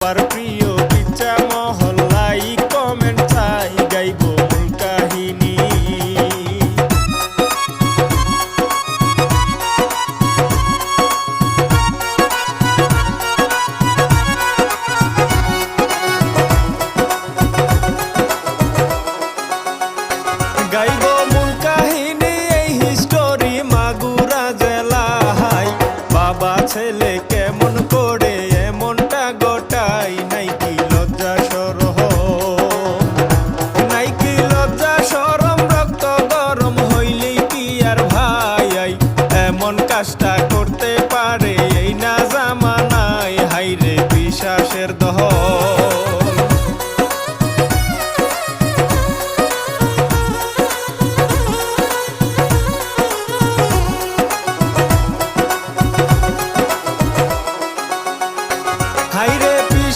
সবার প্রিয় পিচ্চা মহল্লাই কমেন্ট চাই গাইব মূল কাহিনী। গাইব মূল কাহিনী এই হিস্টোরি মাগুরা জেলায়। বাবা ছেলে কেমন করে এমনটা গোটাই, নাইকি লজ্জা শরম, নাইকি লজ্জা শরম, রক্ত গরম হইলেই কি আর ভাই এমন কাজটা করতে পারে এই না জামানায়। হাইরে বিশ্বাসের দহ